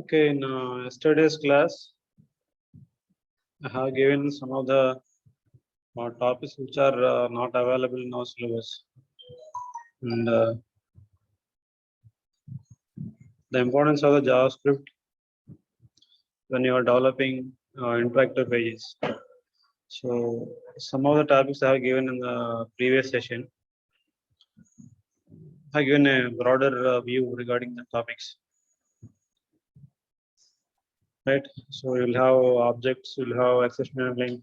Okay, in yesterday's class, I have given some of the topics which are not available in our syllabus, and the importance of the JavaScript when you are developing interactive pages. So, some of the topics I have given in the previous session. I have given a broader view regarding the topics, right? So, you will have objects, you will have access handling,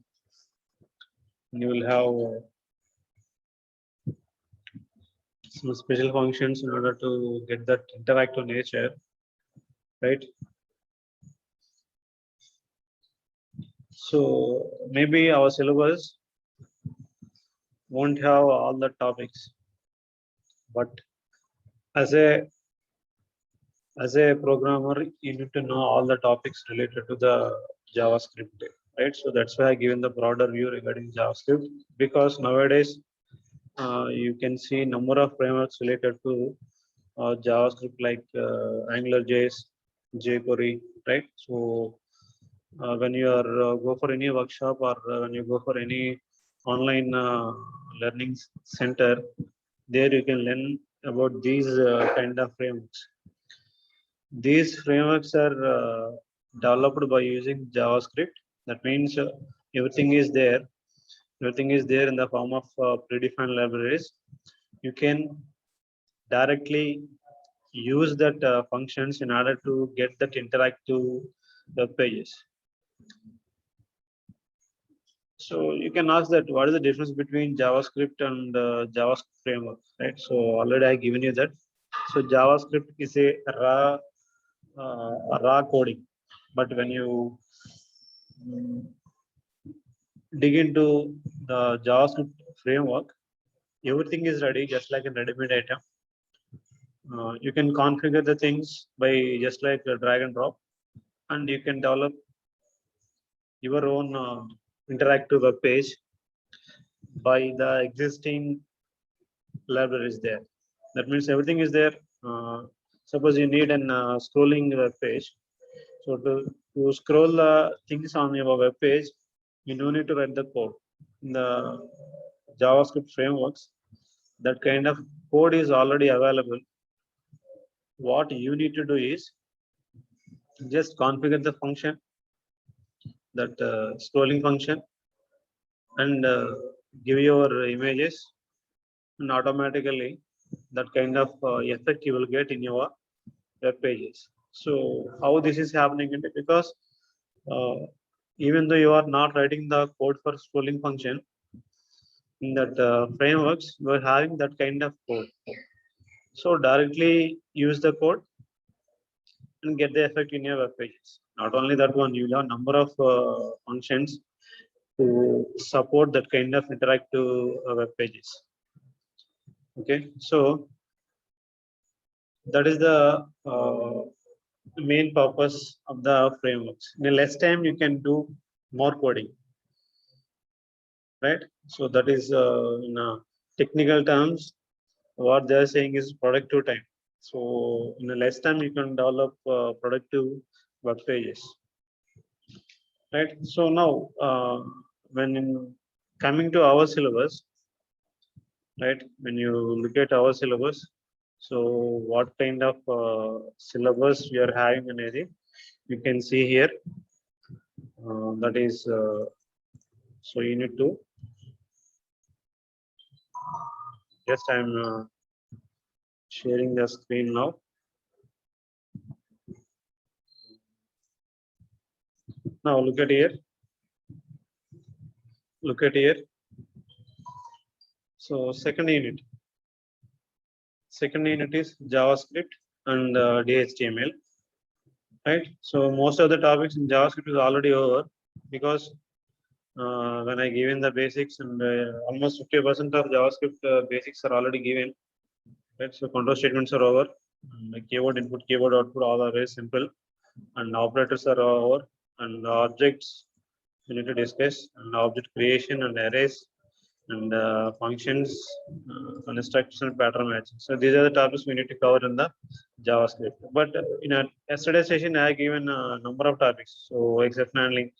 and you will have some special functions in order to get that interactive nature, right? So maybe our syllabus won't have all the topics, but as a programmer, you need to know all the topics related to the JavaScript, right? So that's why I given the broader view regarding JavaScript, because nowadays you can see number of frameworks related to JavaScript like AngularJS, jQuery, right? So when you are go for any workshop or when you go for any online learning center, there you can learn about these kind of frameworks. These frameworks are developed by using JavaScript. That means everything is there. Everything is there in the form of predefined libraries. You can directly use that functions in order to get that interactive web pages. So you can ask that what is the difference between JavaScript and JavaScript framework, right? So already I given you that. So JavaScript is a raw coding, but when you dig into the JavaScript framework, everything is ready, just like a ready-made item. You can configure the things by just like a drag and drop, and you can develop your own interactive web page by the existing libraries there. That means everything is there. Suppose you need an scrolling web page. So to scroll the things on your web page, you don't need to write the code. In the JavaScript frameworks, that kind of code is already available. What you need to do is just configure the function, that scrolling function, and give your images, and automatically that kind of effect you will get in your web pages. So how this is happening? Because uh, even though you are not writing the code for scrolling function in that frameworks, you are having that kind of code. So directly use the code and get the effect in your web pages. Not only that one, you will have number of functions to support that kind of interactive web pages. Okay, so that is the main purpose of the frameworks. In less time, you can do more coding, right? So that is in technical terms, what they are saying is productive time. So in a less time, you can develop productive web pages, right? So now, when coming to our syllabus, right? When you look at our syllabus, so what kind of syllabus we are having in area, you can see here. That is, so you need to just I'm sharing the screen now. Now look at here. Look at here. So second unit. Second unit is JavaScript and DHTML. Right. So most of the topics in JavaScript is already over, because when I given the basics, and almost 50% of JavaScript basics are already given. Right. So control statements are over. And keyboard input, keyboard output, all are very simple, and operators are over, and objects we need to discuss, and object creation and arrays, and functions, construction, pattern matching. So these are the topics we need to cover in the JavaScript. But in a yesterday's session, I have given a number of topics. So exceptionally,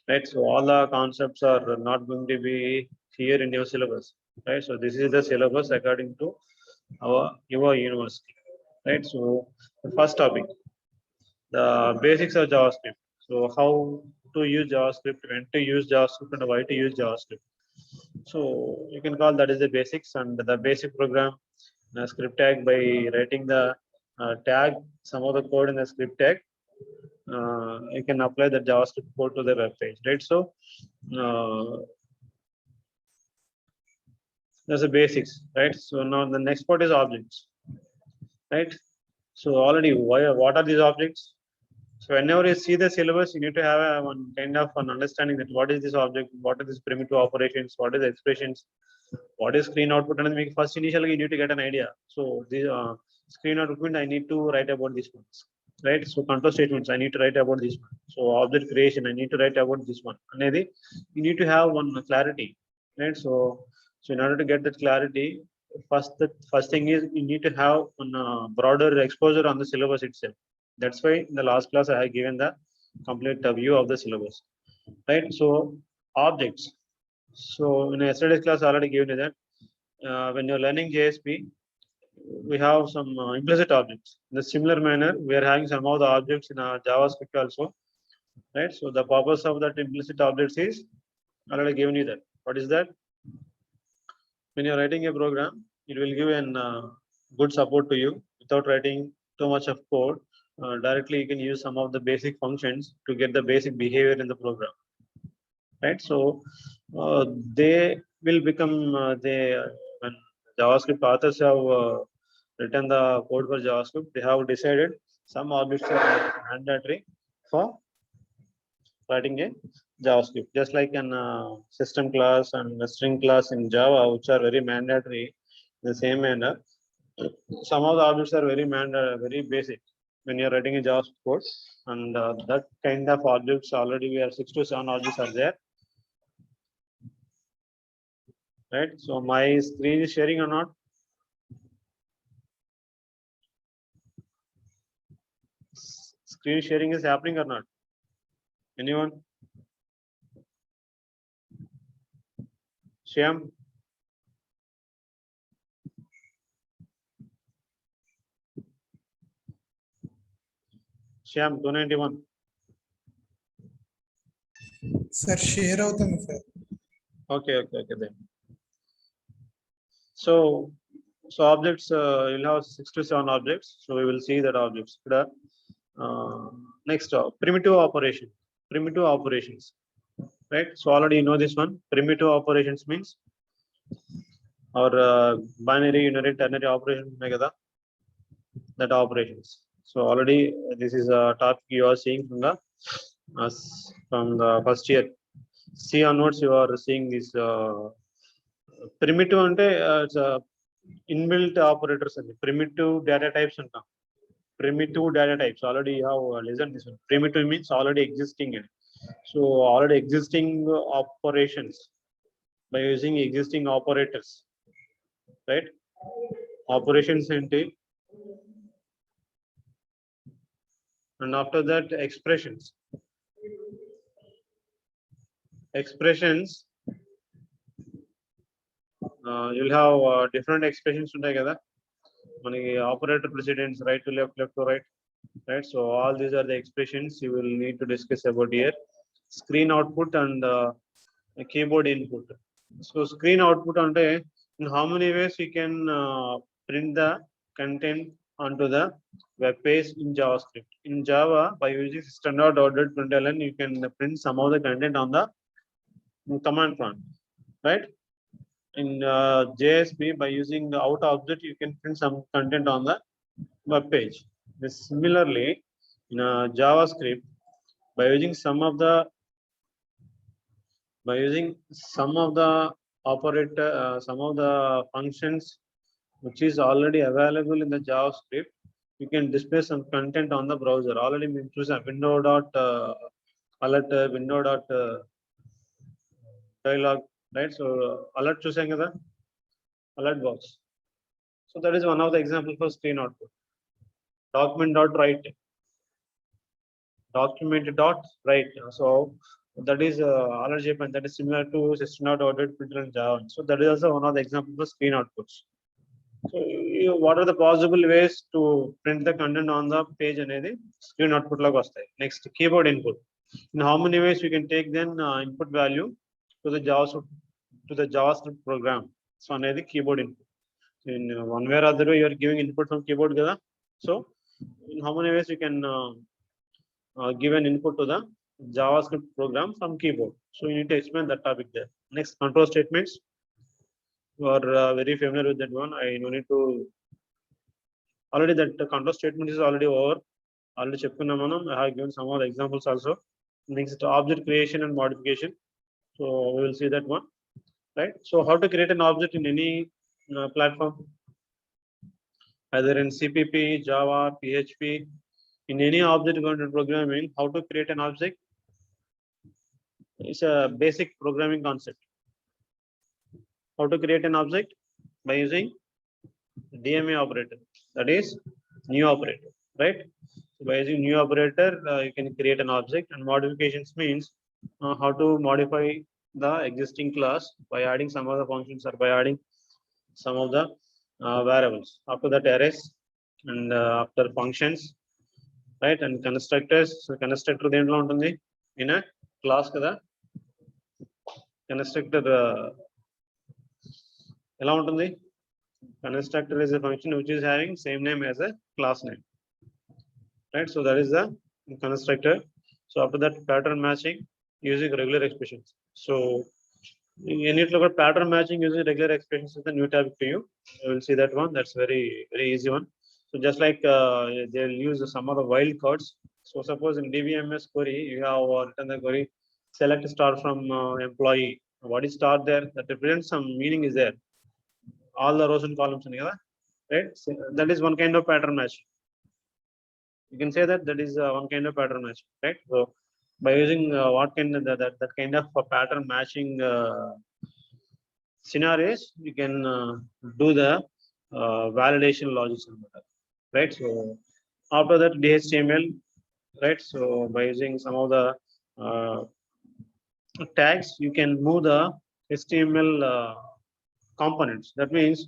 right? So all the concepts are not going to be here in your syllabus, right? So this is the syllabus according to your university, right? So the first topic, the basics of JavaScript. So how to use JavaScript, when to use JavaScript, and why to use JavaScript. So you can call that is the basics, and the basic program script tag by writing the tag, some of the code in the script tag. You can apply the JavaScript code to the web page, right? So that's the basics, right? So now the next part is objects, right? So already, what are these objects? So whenever you see the syllabus, you need to have one kind of an understanding that what is this object, what are these primitive operations, what is the expressions, what is screen output, and then first initially you need to get an idea. So the screen output, I need to write about this one, right? So control statements, I need to write about this one. So object creation, I need to write about this one. And you need to have one clarity, right? So in order to get that clarity, the first thing is you need to have a broader exposure on the syllabus itself. That's why in the last class I have given the complete view of the syllabus, right? So objects. So in yesterday's class I already given you that when you're learning JSP, we have some implicit objects. In a similar manner, we are having some of the objects in our JavaScript also, right? So the purpose of that implicit objects is already given you that. What is that? When you're writing a program, it will give an good support to you without writing too much of code. Directly, you can use some of the basic functions to get the basic behavior in the program, right? So they will become when JavaScript authors have written the code for JavaScript, they have decided some objects are mandatory for writing a JavaScript, just like an system class and a string class in Java, which are very mandatory. The same manner, some of the objects are very basic when you're writing a JavaScript code, and that kind of objects already we have 6 to 7 objects are there, right? So my screen is sharing or not? Screen sharing is happening or not? Anyone? Shyam? Shyam, 291. Sir, share అవుతుంది sir. Okay then. So objects, you'll have 6 to 7 objects. So we will see that objects. Next, primitive operations, right? So already you know this one. Primitive operations means or binary, unary, ternary operations, that operations. So already this is a topic you are seeing from the first year. C onwards you are seeing this primitive ante it's inbuilt operators and primitive data types and primitive data types already you have listened this one. Primitive means already existing. So already existing operations by using existing operators, right? Operations and after that expressions you'll have different expressions together. Operator precedence, right to left, left to right, right? So all these are the expressions you will need to discuss about here. Screen output and keyboard input. So screen output in how many ways you can print the content onto the web page in JavaScript. In Java, by using standard.println, you can print some of the content on the command prompt, right? In JSP, by using the out object, you can print some content on the web page. Similarly, in JavaScript, by using some of the operator, some of the functions which is already available in the JavaScript, you can display some content on the browser. Already we choose a window dot alert, window dot dialog, right? So alert choosing the alert box. So that is one of the examples for screen output. document.write. Document.write. So that is already happened. That is similar to system.out printer and Java. So that is also one of the examples of screen outputs. So what are the possible ways to print the content on the page and screen output log vastayi. Next, keyboard input. In how many ways you can take then input value to the JavaScript program. So another keyboard input. In one way or other way you are giving input from keyboard kada. So in how many ways you can give an input to the JavaScript program from keyboard. So you need to explain that topic there. Next, control statements. You are very familiar with that one. I no need to. Already that control statement is already over. Already చెప్పుకున్నాం మనం. I have given some of the examples also. Next, object creation and modification. So we will see that one, right? So how to create an object in any platform, either in CPP, Java, PHP, in any object-oriented programming. How to create an object? It's a basic programming concept. How to create an object? By using DMA operator, that is new operator, right? So by using new operator, you can create an object, and modifications means how to modify the existing class by adding some of the functions or by adding some of the variables. After that, arrays, and after functions, right? And constructors. So constructor దేంట్లో ఉంటుంది in a class కదా. Constructor ఎలా ఉంటుంది? Constructor is a function which is having same name as a class name, right? So that is the constructor. So after that, pattern matching using regular expressions. So you need to look at pattern matching using regular expressions is the new topic to you. You will see that one. That's very easy one. So just like they'll use some of the wild cards. So suppose in DBMS query you have written the query select star from employee. What is star there? That represents some meaning is there. All the rows and columns in here, right? So that is one kind of pattern match. You can say that is one kind of pattern match, right? So by using what kind of that kind of pattern matching scenarios, you can do the validation logics, right? So after that, DHTML, right? So by using some of the tags, you can move the HTML components. That means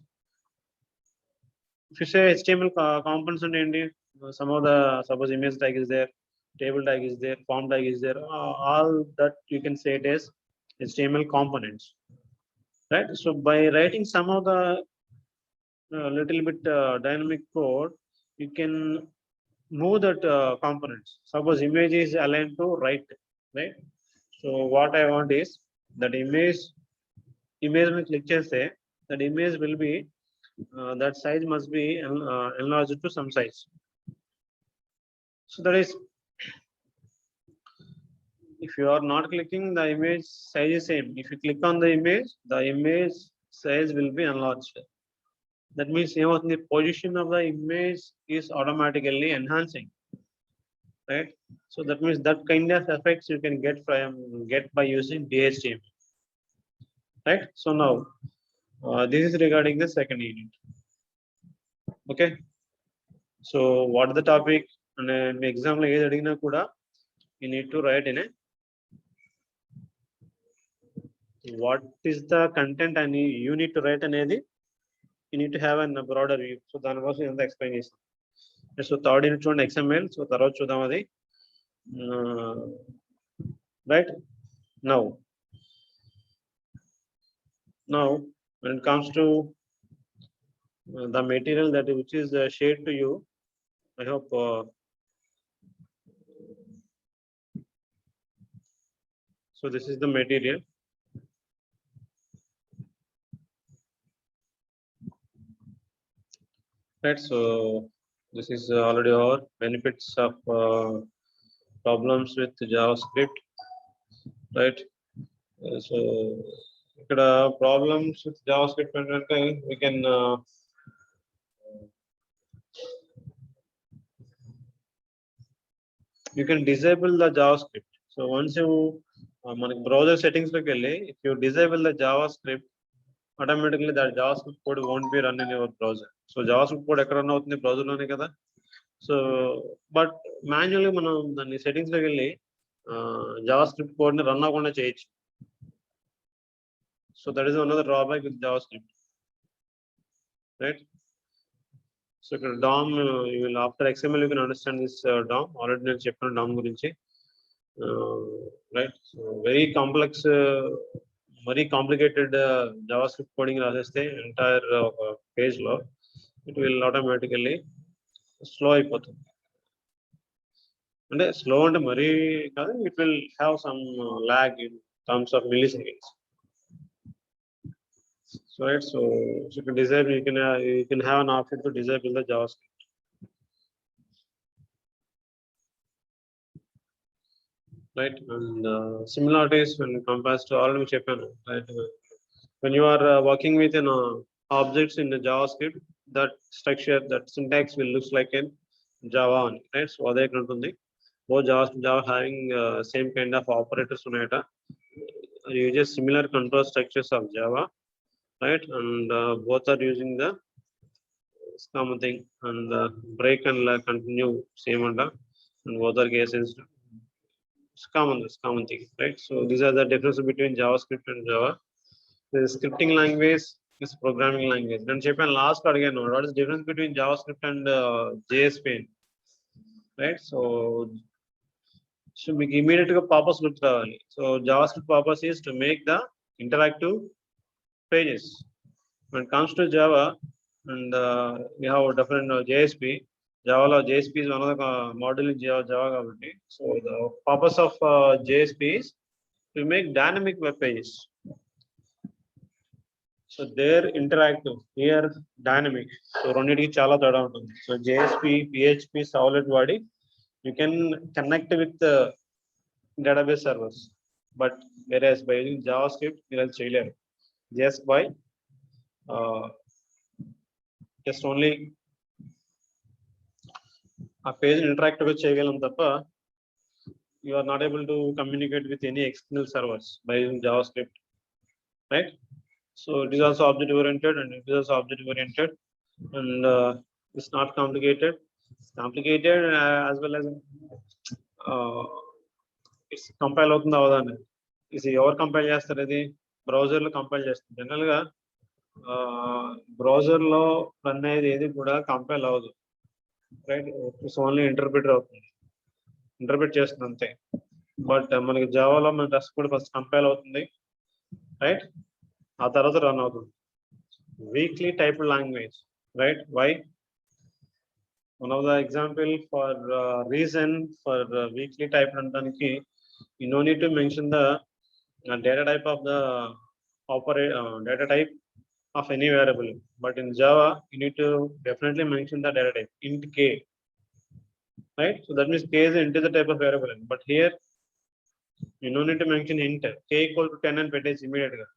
if you say HTML components and Indeed, some of the suppose image tag is there, table tag is there, form tag is there, all that you can say it as HTML components, right? So by writing some of the little bit dynamic code, you can move that components. Suppose image is aligned to right, right? So what I want is that image में click చేస్తే that image will be that size must be enlarged to some size. So that is, if you are not clicking, the image size is same. If you click on the image size will be enlarged. That means the position of the image is automatically enhancing, right? So that means that kind of effects you can get by using DHTML, right? So now this is regarding the second unit. Okay, so what is the topic? And exam lo edi adigina kuda you need to write in a what is the content and you need to write అనేది you need to have a broader view. So దాని కోసం ఎంత explain చేస్తాం. So third unit చూడండి XML. So తర్వాత చూద్దాం అది, right? Now when it comes to the material that which is shared to you, I hope so this is the material. Right, so this is already our benefits of problems with JavaScript, right? So ikkada problems with JavaScript ante we can you can disable the JavaScript. So once you manaki browser settings loki velli, if you disable the JavaScript, automatically that JavaScript code won't be run in your browser. So JavaScript code ekkada run avutundi browser lone kada. So but మాన్యువల్గా మనం దాన్ని సెట్టింగ్స్లోకి వెళ్ళి Java script కోడ్ని run అవ్వకుండా చేయొచ్చు. So that is another drawback with Java script, right? So ఇక్కడ DOM, you will after XML you can understand this DOM. Already నేను చెప్పాను DOM గురించి, రైట్? సో వెరీ కాంప్లెక్స్, మరీ కాంప్లికేటెడ్ జావా స్క్రిప్ట్ కోడింగ్ రాసేస్తే entire ఒక పేజ్లో it will automatically slow అయిపోతుంది. అంటే స్లో అంటే మరీ కాదు, it will have some lag in terms of milli seconds. So right, so you can disable, you can have an option to disable the JavaScript. Right, and similarities when compared to all which happen, right? When you are working with an objects in the JavaScript, that structure, that syntax will looks like in Java, right? So they can do both Java having same kind of operators on it. Uses similar control structures of Java, right? And both are using the common thing, and break and continue same under, and both are cases it's common thing, right? So these are the difference between JavaScript and Java. The scripting language is programming language. Then చెప్పాను last again, what is the difference between JavaScript and JSP, right? So మీకు immediate గా purpose గుర్తు రావాలి. So JavaScript purpose is to make the interactive pages. When it comes to Java, and we have a different JSP. Java JSP is one of the model in Java kabatti. So the purpose of JSP is to make dynamic web pages. So they're interactive, here dynamic. So రెండిటికి చాలా తేడా ఉంటుంది. So JSP, PHP, Solid body, you can connect with database servers, but whereas by using JavaScript మీరు చేయలేరు. Just by just only a page interactive with చేయగలం తప్ప you are not able to communicate with any external servers by using JavaScript, right? So it is also object oriented, and it is also object oriented, and it's not complicated. It's complicated as well as it's compile అవుతుందా అవదాన్ని ఇది ఎవరు compile చేస్తారు? ఇది బ్రౌజర్లో compile చేస్తుంది. జనరల్గా బ్రౌజర్లో run అయ్యేది ఏది కూడా కంపైల్ అవ్వదు, రైట్? ఇట్స్ ఓన్లీ ఇంటర్ప్రిటర్ అవుతుంది, ఇంటర్ప్రిట్ చేస్తుంది అంతే. బట్ మనకి జావాలో మన టెస్ట్ కూడా ఫస్ట్ కంపైల్ అవుతుంది, రైట్? ఆ తర్వాత రన్ అవుతుంది. Weekly typed language, right? Why? One of the example for reason for weekly typed అనడానికి you no need to mention the data type of the data type of any variable, but in Java you need to definitely mention the data type int k, right? So that means k is an integer type of variable, but here you no need to mention int k equal to 10 and పెట్టేసి immediately.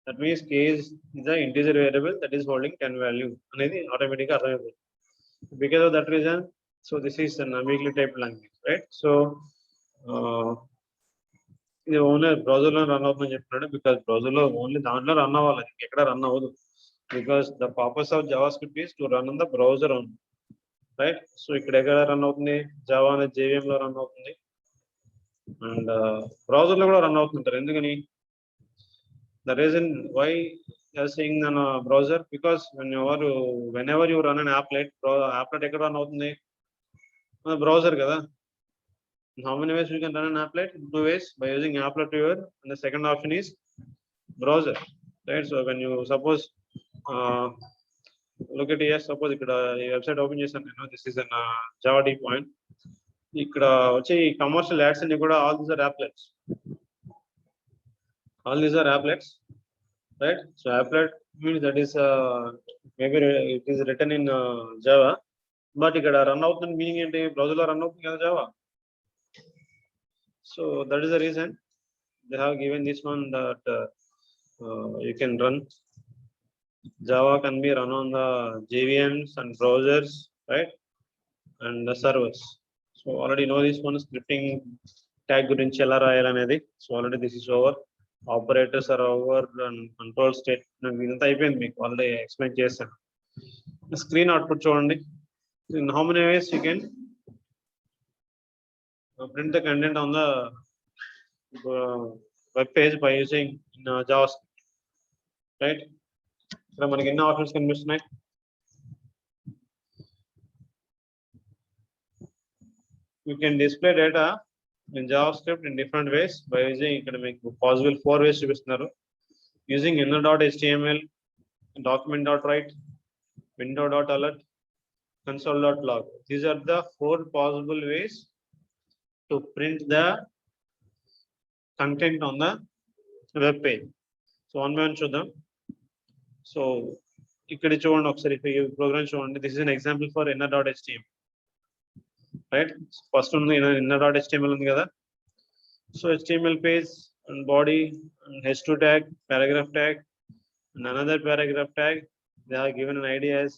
That means k is the integer variable that is holding 10 value అనేది automatically అర్థమైపోతుంది. Because of that reason, so this is a weakly typed language, right? So ఇది only బ్రౌజర్లో run అవుతుందని చెప్తున్నాడు, because బ్రౌజర్లో only దాంట్లో run అవ్వాలి, ఎక్కడ రన్ అవ్వదు. Because the purpose of Java script is to run on the browser only, right? So ఇక్కడ ఎక్కడ రన్ అవుతుంది? జావా అనేది JVM లో రన్ అవుతుంది, అండ్ బ్రౌజర్లో కూడా రన్ అవుతుంటారు. ఎందుకని? The reason why you're saying on browser, because whenever you run an applet ఎక్కడ రన్ అవుతుంది? బ్రౌజర్ కదా. How many ways we can run an applet? 2 ways, by using applet viewer, and the second option is browser, right? So when you suppose look at here, suppose ikkada website open chesanu nenu, this is an Java D point. Ikkada vachi commercial ads anni kuda all these are applets, right? So applet means that is maybe it is written in Java, but ikkada run avutundi meaning enti? Browser lo run avutundi kada Java. So that is the reason they have given this one, that you can run Java can be run on the JVMs and browsers, right? And the servers. So already know this one, scripting tag gurinchi ela rayalanedi. So already this is over, operators are over, and control state idantha ayipindi, meeku already explain chesanu. Screen output చూడండి. In how many ways you can print the content on the web page by using JavaScript, right? ఇక్కడ మనకి ఎన్ని options కనిపిస్తున్నాయి? You can display data in JavaScript in different ways by using ఇక్కడ మీకు possible 4 ways చూపిస్తున్నారు. Using inner.html, document.write, window.alert, console.log. These are the 4 possible ways to print the content on the web page. So one by one చూద్దాం. So ఇక్కడ చూడండి ఒకసారి ఈ programme చూడండి. This is an example for inner.html, right? First one inner.html ఉంది కదా. So HTML page and body and h2 tag, paragraph tag, and another paragraph tag. They are given an idea as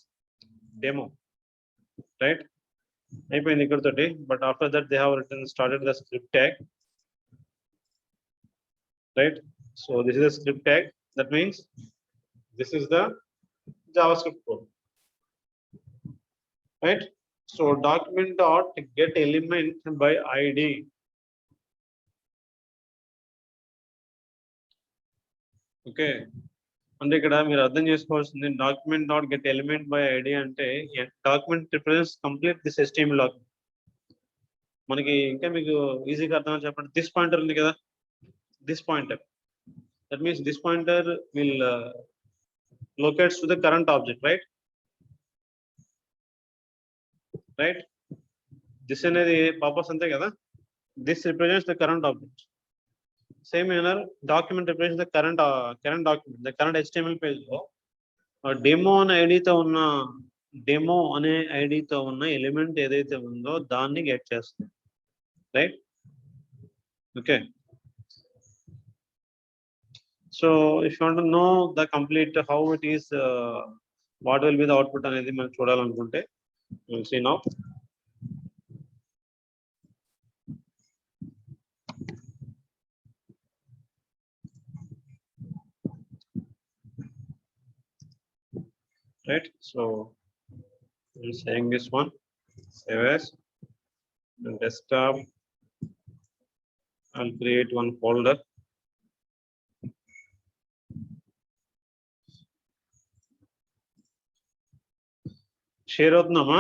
demo, right? అయిపోయింది ఇక్కడ తోటి. But after that they have started the script tag, right? So this is a script tag. That means this is the JavaScript code, right? So document dot get element by ID. Okay, అంటే ఇక్కడ మీరు అర్థం చేసుకోవాల్సింది document dot get element by ID అంటే document represents complete this HTML document. మనకి ఇంకా మీకు ఈజీగా అర్థం చెప్పండి. దిస్ పాయింటర్ ఉంది కదా, this pointer, that means this pointer will locates to the current object, right? Right? This అనేది purpose అంతే కదా. This represents the current object. Same manner, document represents the current document, the current HTML page లో demo అనే ఐడితో ఉన్న element ఏదైతే ఉందో దాన్ని గెట్ చేస్తుంది, right? Okay. So if you want to know the complete how it is, what will be the output అనేది మనం చూడాలనుకుంటే we'll see now. Right, so we're saying this one, save as, and desktop, I'll create one folder. Share అవుతుందమ్మా?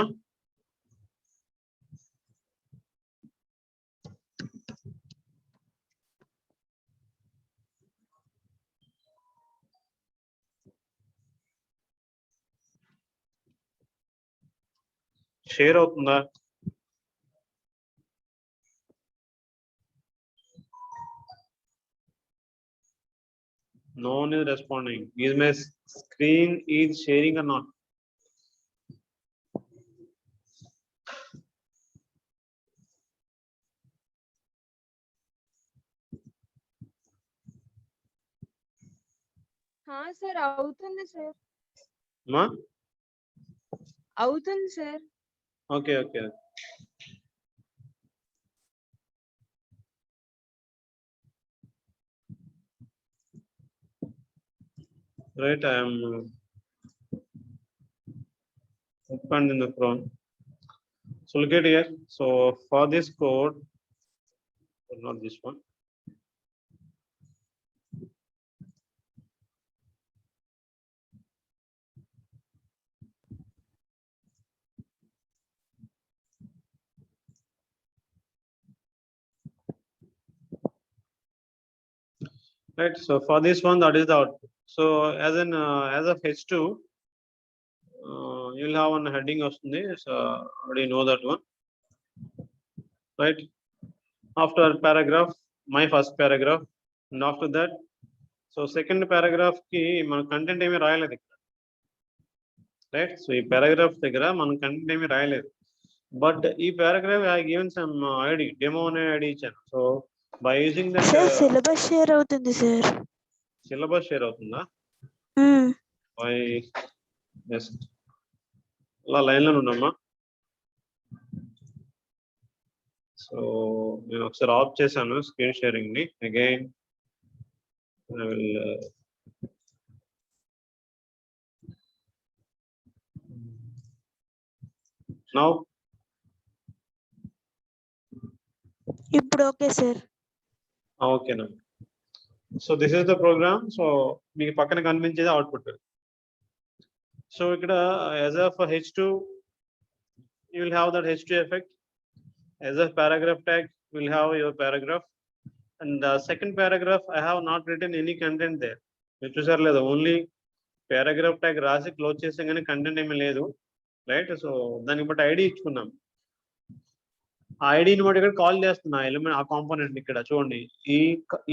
Share అవుతుందా? No one is responding. Is my screen is sharing or not? हाँ sir అవుతుంది sir. మా అవుతుంది sir. Okay okay. Right, I am opened in the Chrome. So look at here. So for this code, not this one. Right, so for this one, that is the output. So as of H2, you'll have one heading వస్తుంది. So already know that one, right? After paragraph, my first paragraph, and after that, so second paragraph ki మన content ఏమీ రాయలేదు ఇక్కడ, right? So ఈ paragraph దగ్గర మనం content ఏమీ రాయలేదు, బట్ ఈ paragraph I given some ID, demo అనే ID ఇచ్చాను. So by using that syllabus share అవుతుంది సార్. సిలబస్ షేర్ అవుతుందా? by just అలా లైన్లో ఉన్నామా? సో నేను ఒకసారి ఆఫ్ చేశాను స్క్రీన్ షేరింగ్ ని. అగైన్ I will Now, ఇప్పుడు okay sir. okay now. So this is the program. So మీకు పక్కన కనిపించేది అవుట్పుట్. So ఇక్కడ as of H2 you will have that H2 effect. As a paragraph tag you will have your paragraph, and the second paragraph I have not written any content there. మీరు చూసారు లేదా, only paragraph tag రాసి close చేసాం కానీ content ఏమీ లేదు, right. So దానికి బట్టి ఐడి ఇచ్చుకున్నాం. ఆ ఐడిని బట్టి ఇక్కడ కాల్ చేస్తున్నా ఎలిమెంట్, ఆ కాంపోనెంట్ ఇక్కడ చూడండి.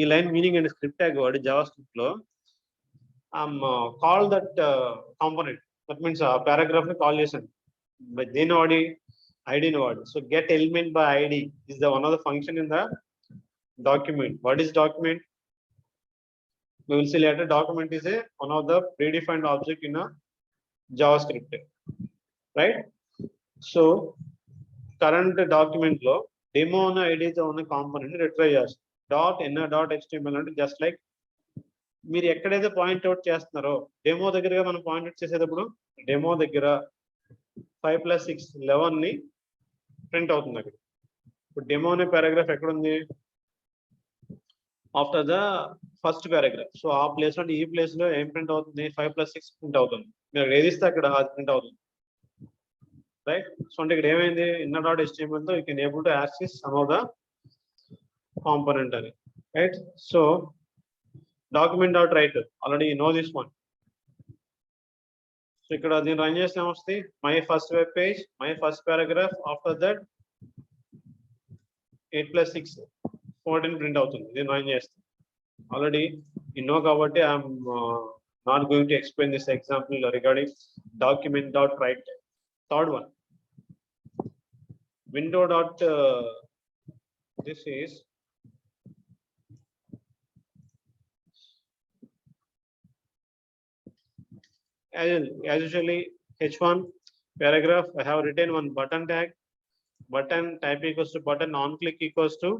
ఈ line meaning and script tag వాడి జావా స్క్రిప్ట్ లో call that component, that means ఆ పారాగ్రాఫ్ ని కాల్ చేశాను. దేని వాడి, ఐడిని వాడి. So get element by ID is the one of the function in the document. What is document? We will see later. Document is one of the predefined object in a JavaScript, right? So current document lo demo on id తో ఉన్న component retrieve చేస్తాం. Dot NR dot HTML అంటే just like మీరు ఎక్కడైతే point out చేస్తున్నారో demo దగ్గరగా మనం point out చేసేటప్పుడు డెమో దగ్గర 5 + 6 11 ని ప్రింట్ అవుతుంది అక్కడ. ఇప్పుడు డెమో అనే పారాగ్రాఫ్ ఎక్కడ ఉంది? After the first paragraph. So ఆ ప్లేస్ లో, ఈ ప్లేస్ లో ఏం ప్రింట్ అవుతుంది? 5 + 6 ప్రింట్ అవుతుంది. మీరు ఏది ఇస్తే అక్కడ అది ప్రింట్ అవుతుంది, రైట్. సో అంటే ఇక్కడ ఏమైంది? ఇన్నర్ డాట్ HTML తో you can able to access some of the component అని, right. So document dot write, already you know this one. So ఇక్కడ దీన్ని రన్ చేస్తే ఏమొస్తుంది? My first web page, my first paragraph, after that 8 + 6 14 print అవుతుంది. దీన్ని run చేస్తే already you know కాబట్టి I'm not going to explain this example regarding document dot write. Third one, window dot this is as usually H1 paragraph. I have written one button tag, button type equals to button, on click equals to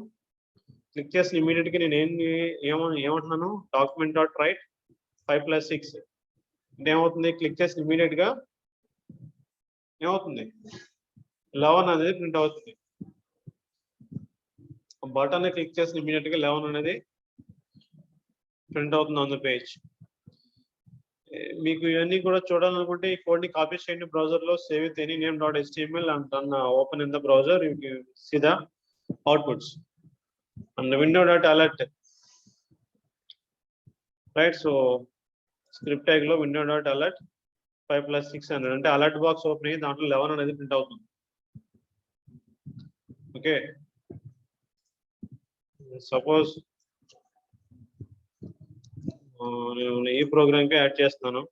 click చేసి immediate గా నేను ఏమంటున్నాను? Document dot right 5 + 6 అంటే ఏమవుతుంది? Click చేసి immediate గా ఏమవుతుంది? 11 అనేది print అవుతుంది. బటన్ క్లిక్ చేసి ఇమీడియట్ గా 11 అనేది ప్రింట్ అవుతుంది ఆన్ ద పేజ్. మీకు ఇవన్నీ కూడా చూడాలనుకుంటే ఈ కోడ్ ని కాపీ చేయండి బ్రౌజర్ లో, save with any name dot HTML and then open in the browser. You can see the outputs and the window dot alert, right. So script tag లో window dot alert 5 + 600 అంటే alert box open అయ్యి దాంట్లో 11 అనేది print అవుతుంది. Okay, suppose నేను ఈ programme కి add చేస్తున్నాను.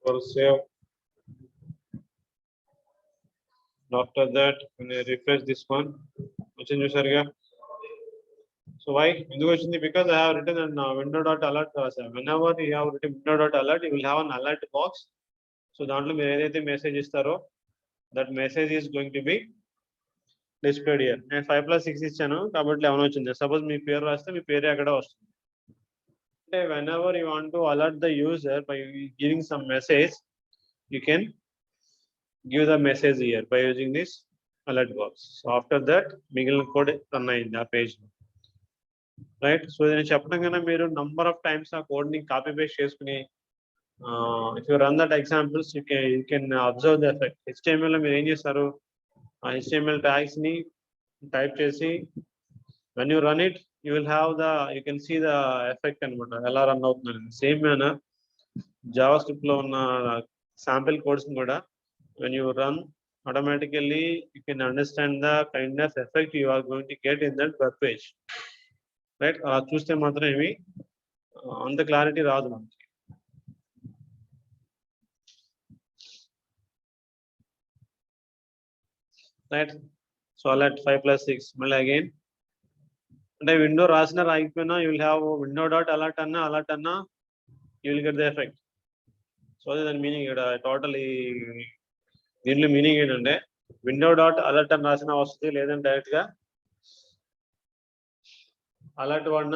or save. After that, when I refresh this one, వచ్చింది చూసారుగా. So why? ఎందుకు వచ్చింది? Because I have written an window dot alert. Whenever you have written window dot alert, you will have an alert box. So దాంట్లో మీరు ఏదైతే message ఇస్తారో that message is going to be displayed here. నేను 5 + 6 ఇచ్చాను కాబట్టి 11 వచ్చింది. Suppose మీ పేరు రాస్తే మీ పేరు అక్కడ వస్తుంది. అంటే whenever you want to alert the user by giving some message, you can give the message here by using this alert box. So after that మిగిలిన కోడ్ రన్ అయింది ఆ పేజ్, రైట్. సో నేను చెప్పడం కన్నా మీరు నంబర్ ఆఫ్ టైమ్స్ ఆ code ని copy paste చేసుకుని if you run that examples, you can observe the effect. HTML లో మీరు ఏం చేస్తారు? ఆ HTML tags ని టైప్ చేసి when you run it, you will have you can see the effect అన్నమాట, ఎలా రన్ అవుతుంది. సేమ్ మేనర్ జావా స్క్రిప్ట్ లో ఉన్న శాంపిల్ కోడ్స్ కూడా when you run, automatically you can understand the kind of effect you are going to get in that web page, right. చూస్తే మాత్రం ఏమి అంత క్లారిటీ రాదు మనకి, రైట్. సో alert 5 + 6 మళ్ళీ అగైన్ అంటే విండో రాసినా రాకపోయినా you will have window dot alert అన్నా you will get the effect. So దాని మీనింగ్ ఇక్కడ టోటల్ దీంట్లో మీనింగ్ ఏంటంటే window dot alert అని రాసిన వస్తుంది, లేదంటే డైరెక్ట్ గా alert one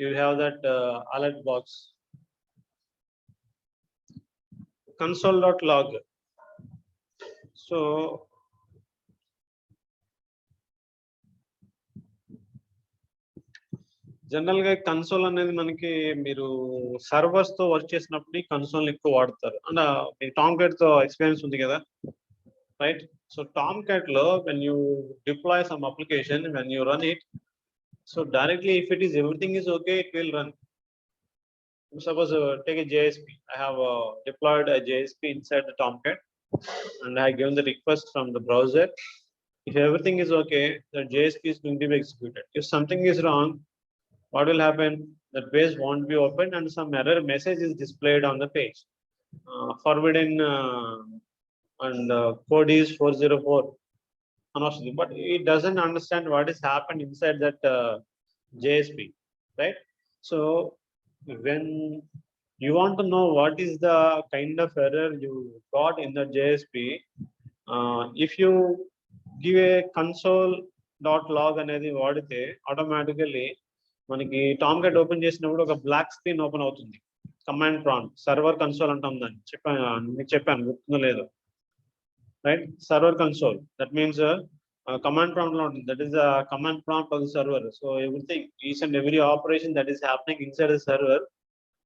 you have that alert box. Console.log. So general గా కన్సోల్ అనేది మనకి మీరు సర్వర్స్ తో వర్క్ చేసినప్పుడు కన్సోల్ ఎక్కువ వాడతారు. అండ్ మీకు టామ్ క్యాట్ తో ఎక్స్పీరియన్స్ ఉంది కదా, రైట్? సో టామ్ క్యాట్ లో when you deploy some application, when you run it, so directly if it is everything is okay, it will run. Suppose take a JSP. I have deployed a JSP inside the Tomcat and I have given the request from the browser. If everything is okay, the JSP is going to be executed. If something is wrong, what will happen? That page won't be opened and some error message is displayed on the page. Forbidden and code is 404. But it doesn't understand what is happened inside that JSP, right? So when you want to know what is the kind of error you got in the JSP, if you give a console.log అనేది వాడితే automatically మనకి Tom cat open చేసినప్పుడు ఒక black screen open అవుతుంది. Command prompt server console అంటాం దాన్ని, మీకు చెప్పాను గుర్తుందో లేదు, right? Server console, that means command prompt లో ఉంటుంది. That is the command prompt of the server. So everything, each and every operation that is happening inside the server,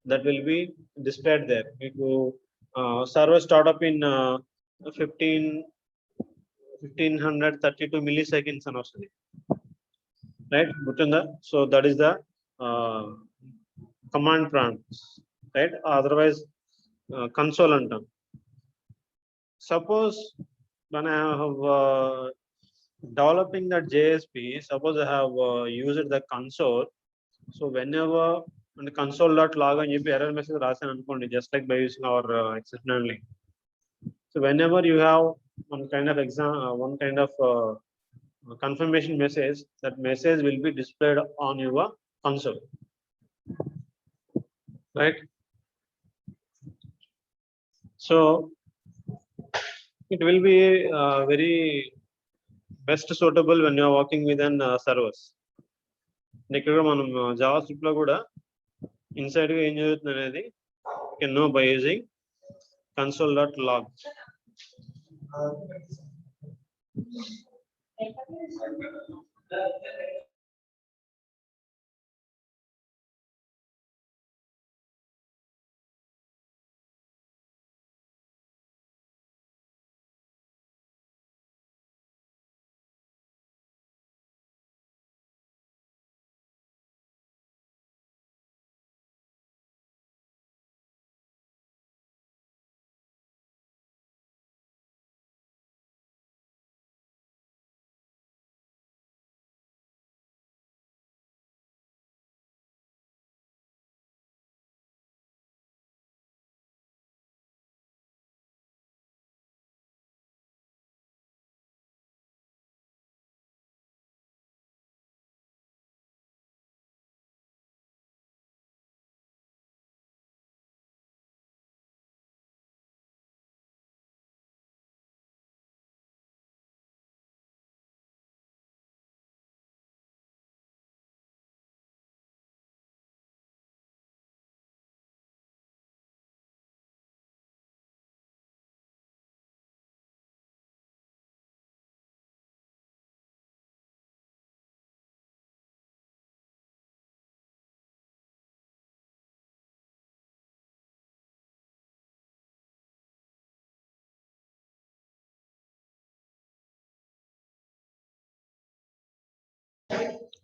that will be displayed there. Meeku server start up in 1532 milliseconds అని వస్తుంది, right? గుర్తుందా? So that is the command prompt, right? Otherwise console అంటాం. Suppose when I have developing that JSP, suppose I have used the console. So whenever and console.log అని చెప్పి error message రాశాను అనుకోండి, just like by using hour exception link. So whenever you have one kind of confirmation message, that message will be displayed on your console, right? So it will be very best suitable when you are working with an servers. ఇక్కడ మనం Java script లో కూడా inside గా ఏం జరుగుతుంది అనేది can know by using console.log.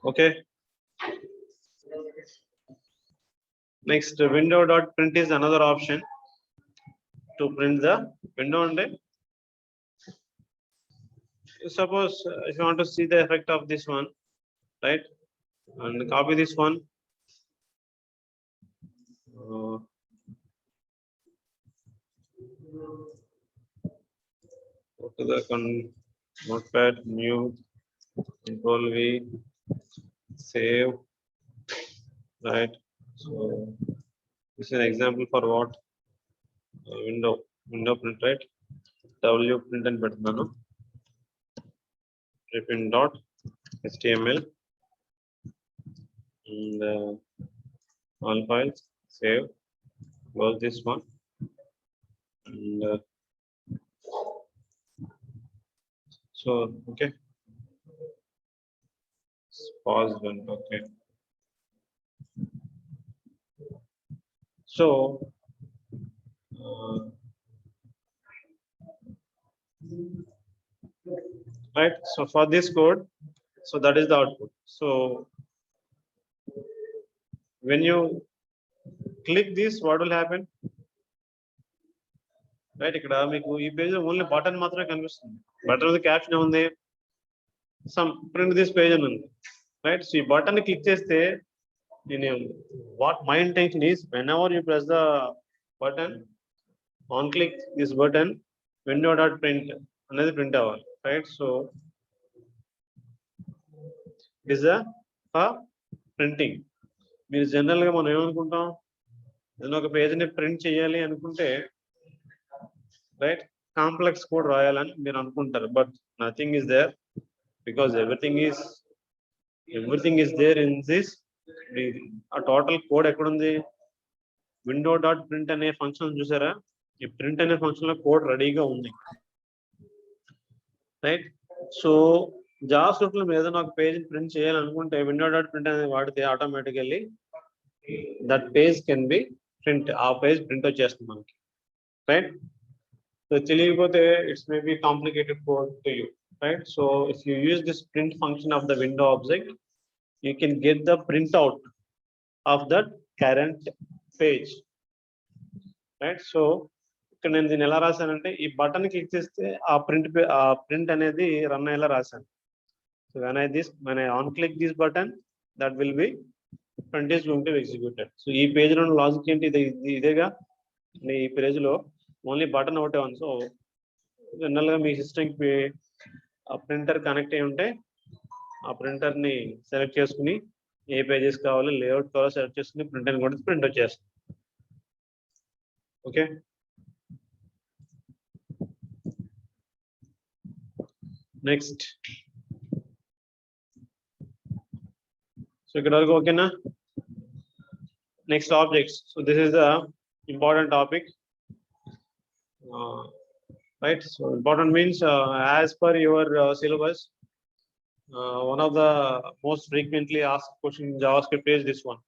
Okay. Next, window.print is another option to print the window. And suppose if you want to see the effect of this one, right, and copy this one, go to the notepad, new, Control V, save, right? So this is an example for what window print, right? w print అని పెడుతున్నాను print dot html and all files save close this one and so okay pause then okay so right, so for this code, so that is the output. So when you click this, what will happen? Right, ikkada meeku ee page only button maatrame kanipistundi, button the caption undi, some print this page అని ఉంది, right? So ee button ni click chesthe what my intention is, whenever you press the button, on click this button, window dot print another print aval, right? So is a printing. మీరు జనరల్గా మనం ఏమనుకుంటాం, ఏదైనా ఒక పేజీని print చేయాలి అనుకుంటే right complex code రాయాలని మీరు అనుకుంటారు, but nothing is there because everything is there in this. ఆ టోటల్ కోడ్ ఎక్కడుంది? విండో డాట్ ప్రింట్ అనే ఫంక్షన్ చూసారా? ఈ ప్రింట్ అనే ఫంక్షన్ లో కోడ్ రెడీగా ఉంది, రైట్? సో జావాస్క్రిప్ట్ లో ఏదైనా ఒక పేజ్ ప్రింట్ చేయాలనుకుంటే విండో డాట్ ప్రింట్ అనేది వాడితే automatically that page can be print, ఆ పేజ్ ప్రింట్ వచ్చేస్తుంది మనకి, రైట్? సో తెలియకపోతే it's may be complicated code to you, right? So if you use this print function of the window object, you can get the print out of that current page, right? So ఇక్కడ నేను దీన్ని ఎలా రాశానంటే, ఈ button click చేస్తే ఆ print అనేది run అయ్యేలా రాశాను. So when I on click this button, that will be print is going to be executed. So ee page lo logic enti idega, ee page lo only button ఒకటే ఉంది. So general గా మీ system కి ఆ printer connect అయి ఉంటే ఆ printer ని select చేసుకుని ఏ పేజెస్ కావాలో లేఅవుట్ కావాలో సెలెక్ట్ చేసుకుని ప్రింట్ అని కూడా ప్రింట్ వచ్చేస్తుంది. Okay, next. So ఇక్కడ వరకు ఓకేనా? Next objects. So this is the important topic, right? So important means as per your syllabus, one of the most frequently asked question in JavaScript is this one.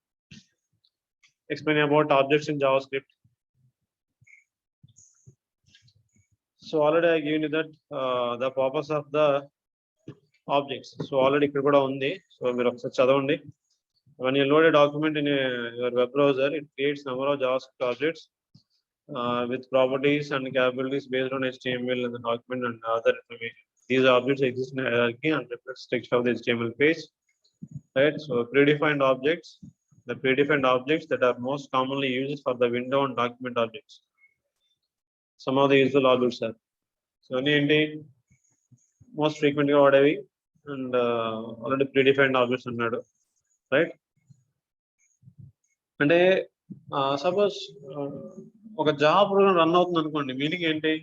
Explain about objects in JavaScript. So already I given you that the purpose of the objects. So already ఇక్కడ కూడా ఉంది, so మీరు ఒకసారి చదవండి. When you load a document in your web browser, it creates number of JavaScript objects with properties and capabilities based on HTML and the document and other information. These objects exist in a hierarchy and reflect text of the HTML page, right? So predefined objects, the predefined objects that are most commonly used for the window and document objects. Some of the usual objects are, so any most frequently వాడేవి and already predefined objects అన్నాడు, right? అంటే suppose ఒక Java program run అవుతుంది అనుకోండి, meaning ఏంటి?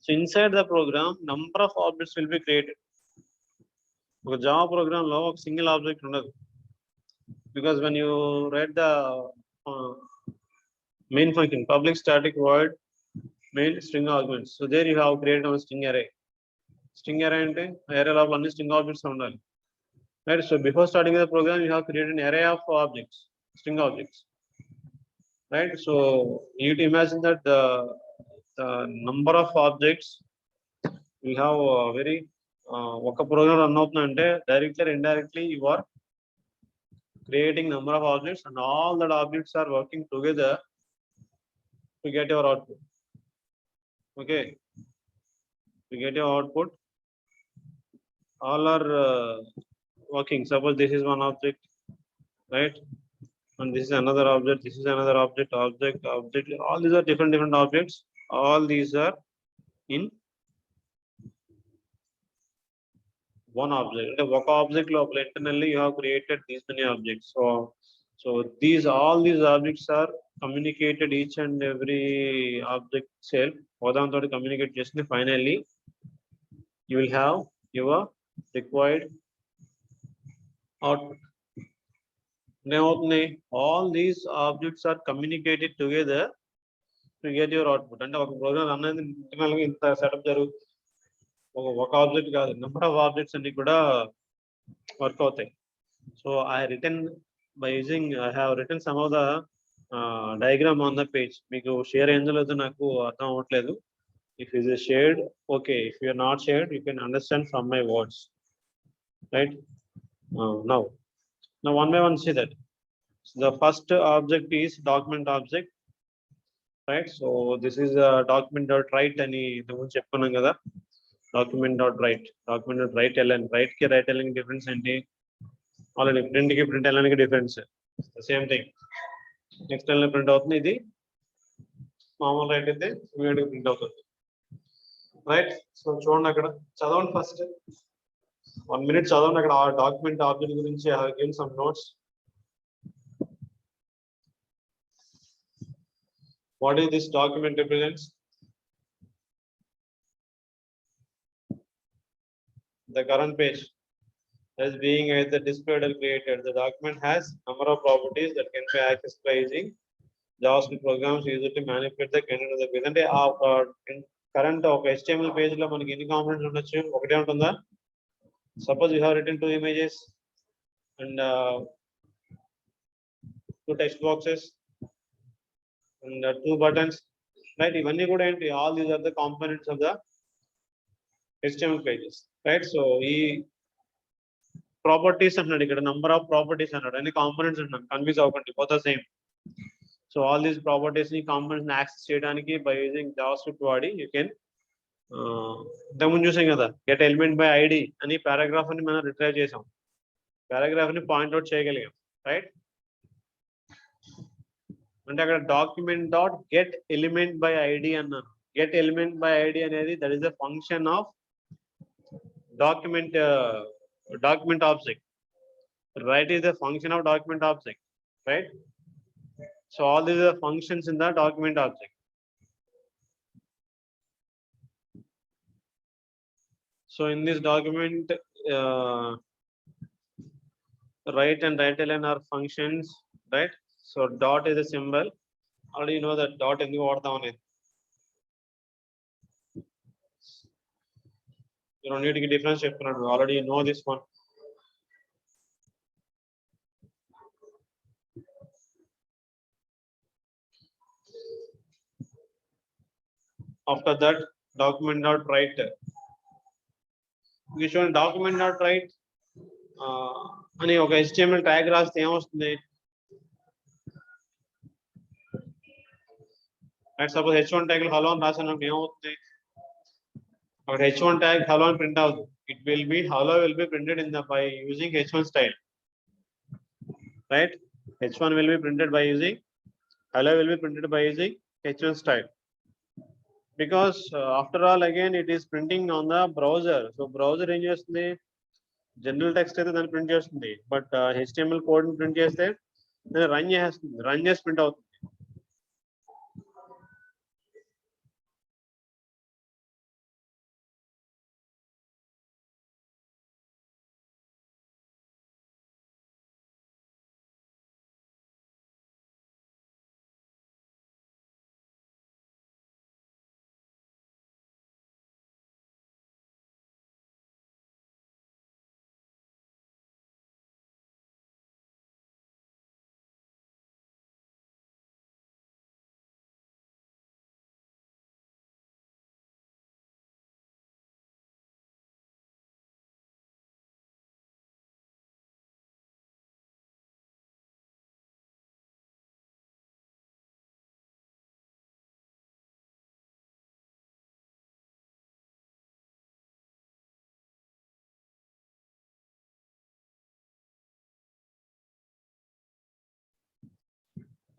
So inside the program number of objects will be created. ఒక Java program లో ఒక సింగిల్ ఆబ్జెక్ట్ ఉండదు, because when you write the main function public static void main string arguments, so there you have created a string array. String array అంటే array లో అన్ని string objects ఉండాలి, right? So before starting the program, you have created an array of objects, string objects, right? So you need to imagine that the number of objects will have a very oka program run avutundante directly or indirectly you are creating number of objects and all that objects are working together to get your output. Okay, to get your output, all are working. Suppose this is one object, right? And this is another object, this is another object, all these are different objects. All these are in one object. One object internally you have created these many objects. So all these objects are communicated each and every object itself, communicate just finally you will have your required output. Now, all these objects are communicated together to get your output. And ఒక program run అయింది internal గా ఇంత setup జరుగుతుంది. ఒక object కాదు, number of objects అన్ని కూడా work అవుతాయి. So I have written some of the diagram on the page. మీకు షేర్ ఏం జరుగుతుందో నాకు అర్థం అవ్వట్లేదు. If it is shared, okay. If you are not shared, you can understand from my words, right? Now one by one see that. So the first object is document object, right? So this is a document.write అని ఇంతకుముందు చెప్పుకున్నాం కదా. document.write ln, write కి write ln difference ఏంటి? Already print కి print ln కి difference same thing. Next ln print అవుతుంది, ఇది మామూలు రైట్ అయితే ఇమీడియట్ గా ప్రింట్ అవుతుంది, రైట్? సో చూడండి అక్కడ చదవండి, ఫస్ట్ 1 minute చదవండి అక్కడ ఆ డాక్యుమెంట్ ఆబ్జెక్ట్ గురించి. I have given some notes. What is this document represents? The current page as being either displayed or created. The document has number of properties that can be accessed by using JavaScript programs used to manipulate the content of the page. అంటే ఆ current ఒక HTML page లో మనకి ఎన్ని components ఉండొచ్చు? ఒకటే ఉంటుందా? Suppose you have written 2 images and 2 text boxes and 2 buttons, right? ఇవన్నీ కూడా ఏంటి? All these are the components of the HTML pages, right? So ఈ ప్రాపర్టీస్ అన్నాడు ఇక్కడ, నంబర్ ఆఫ్ ప్రాపర్టీస్ అన్నాడు, అన్ని కాంపోనెంట్స్ అన్నాడు, కన్ఫ్యూజ్ అవ్వకండి, పోతా same. So all these properties ని కాంపోనెంట్స్ ని యాక్సెస్ చేయడానికి బై యూజింగ్ జావాస్క్రిప్ట్ వాడి యూ కెన్ ఇంతకుముందు చూసాం కదా, గెట్ ఎలిమెంట్ బై ఐడి అని పారాగ్రాఫ్ అని మనం రిట్రైవ్ చేసాం, పారాగ్రాఫ్ ని పాయింట్అవుట్ చేయగలిగాం, రైట్? అంటే అక్కడ document dot get element by ID అన్నాను. గెట్ ఎలిమెంట్ బై ఐడి అనేది that is the function of document object. Write is the function of document object, right? So all these are functions in the document object. So in this document, write and write ln are functions, right? So dot is a symbol. Already you know that dot ఎందుకు వాడతాం అనేది. You don't need to get difference చెప్తున్నాడు, already you know this one. After that, document.write. We should document.write అని ఒక HTML tag రాస్తే ఏమొస్తుంది? Right, suppose h1 tag లో hello అని రాసాను, ఏమవుతుంది? అక్కడ h1 ట్యాగ్ హలో అని ప్రింట్ అవుతుంది. It will be hello will be printed in the by using h1 style, right? h1 will be printed by using hello will be printed by using h1 style, because after all again it is printing on the browser. So browser ఏం చేస్తుంది? General text అయితే దాన్ని print చేస్తుంది, but HTML code ని print చేస్తే దాన్ని run చేస్తుంది, run చేసి ప్రింట్ అవుతుంది.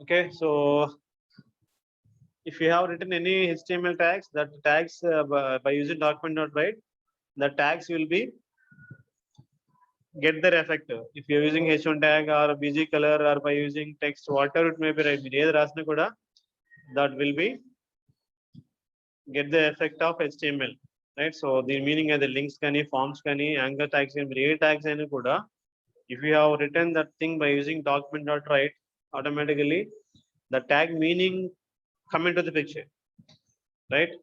Okay, so if you have written any HTML tags, that tags by using document.write, the tags will be get their effect. If you're using H1 tag or BG color or by using text, whatever it may be, right? మీరు ఏది రాసినా కూడా that will be get the effect of HTML, right? So the meaning of the links kani, forms kani, anchor tags kani, మీరు ఏ tags అయినా కూడా if you have written that thing by using document.write, automatically the tag meaning come into the picture, right?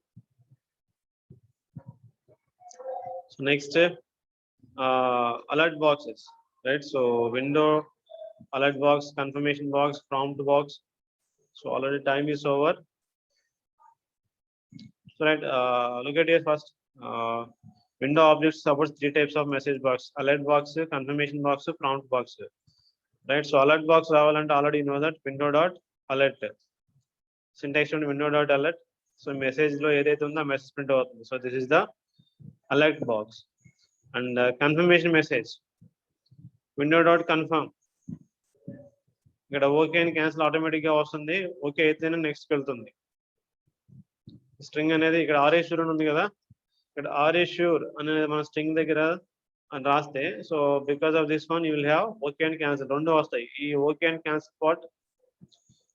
So next, alert boxes, right? So window, alert box, confirmation box, prompt box. So already time is over. So right, look at here first. Window objects supports 3 types of message box: alert box, confirmation box, prompt box. Right. So alert box రావాలంటే already you know that window dot alert. Syntax on window dot alert. So message లో ఏదైతే ఉందో message print అవుతుంది. So this is the alert box. And confirmation message, window dot confirm. ఇక్కడ okay అని cancel automatic గా వస్తుంది. Okay అయితేనే next వెళ్తుంది. స్ట్రింగ్ అనేది ఇక్కడ ఆర్ షూర్ ఉంది కదా, ఇక్కడ ఆర్ షూర్ అనేది మన స్ట్రింగ్ దగ్గర అని రాస్తే, so because of this one you will have okay and cancel రెండు వస్తాయి. ఈ okay and cancel part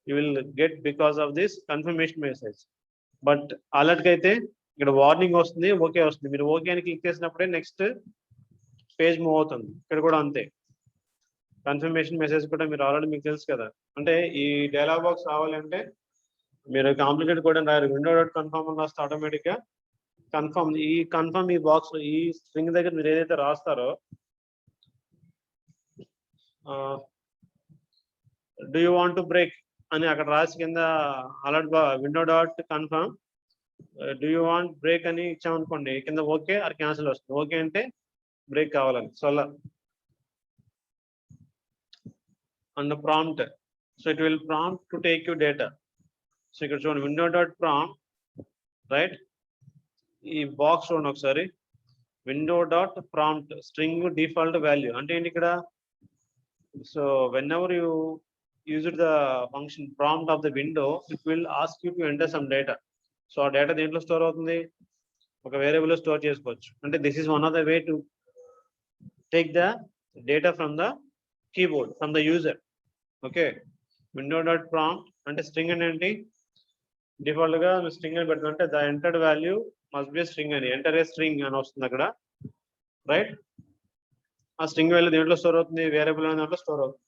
you will get because of this confirmation message. But alert కి అయితే ఇక్కడ వార్నింగ్ వస్తుంది, ఓకే వస్తుంది. మీరు ఓకే అని క్లిక్ చేసినప్పుడే నెక్స్ట్ పేజ్ మూవ్ అవుతుంది. ఇక్కడ కూడా అంతే. కన్ఫర్మేషన్ మెసేజ్ కూడా మీరు ఆల్రెడీ మీకు తెలుసు కదా, అంటే ఈ డైలాగ్ బాక్స్ రావాలంటే మీరు కాంప్లికేట్ కూడా రాయాలి. విండో డాట్ కన్ఫర్మ్ అని రాస్తే ఆటోమేటిక్ గా కన్ఫర్మ్, ఈ కన్ఫర్మ్ ఈ బాక్స్ ఈ స్ట్రింగ్ దగ్గర మీరు ఏదైతే రాస్తారో do you want to break అని అక్కడ రాసి కింద alert window dot confirm do you want break అని ఇచ్చామనుకోండి, కింద ఓకే ఆర్ క్యాన్సిల్ వస్తుంది. ఓకే అంటే బ్రేక్ కావాలని. సో అలా and prompt, so it will prompt to take you data. సో ఇక్కడ చూడండి విండో డాట్ ప్రాంప్ట్, రైట్? ఈ బాక్స్ చూడండి ఒకసారి, window dot prompt string default value అంటే ఏంటి ఇక్కడ? So whenever you use the function prompt of the window, it will ask you to enter some data. So ఆ data దేంట్లో store అవుతుంది? ఒక వేరియబుల్ లో స్టోర్ చేసుకోవచ్చు. అంటే this is one of the way to take the data from the keyboard, from the user. Okay, window dot prompt అంటే string అని ఏంటి? డిఫాల్ట్ గా స్ట్రింగ్ అని పెడుతుంది, అంటే the entered value must be string అని, ఎంటర్ ఏ స్ట్రింగ్ అని వస్తుంది అక్కడ, రైట్? ఆ స్ట్రింగ్ వాల్యూ దేంట్లో స్టోర్ అవుతుంది? వేరియబుల్ అనే దాంట్లో స్టోర్ అవుతుంది.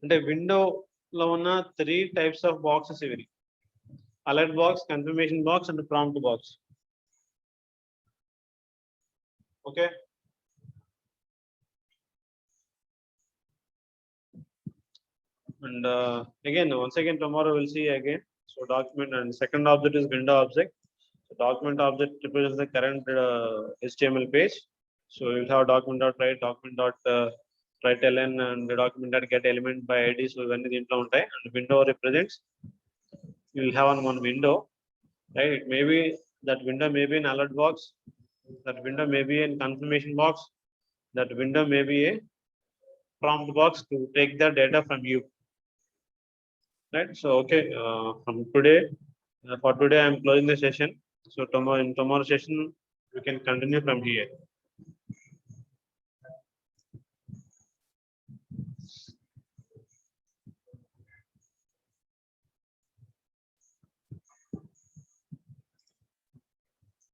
అంటే విండోలో ఉన్న 3 types ఆఫ్ బాక్సెస్ ఇవి: alert box, confirmation box and prompt box. Okay, and once again tomorrow we'll see again. So document and second object is window object. So document object represents the current HTML page. So you'll have document.write, document.write ln and the document.get element by id. So ఇవన్నీ దీంట్లో ఉంటాయి. And window represents, you will have on one window, right? It may be that window may be an alert box, that window may be a confirmation box, that window may be a prompt box to take the data from you, right? So okay, from today, for today I am closing the session. So tomorrow in tomorrow session we can continue from here.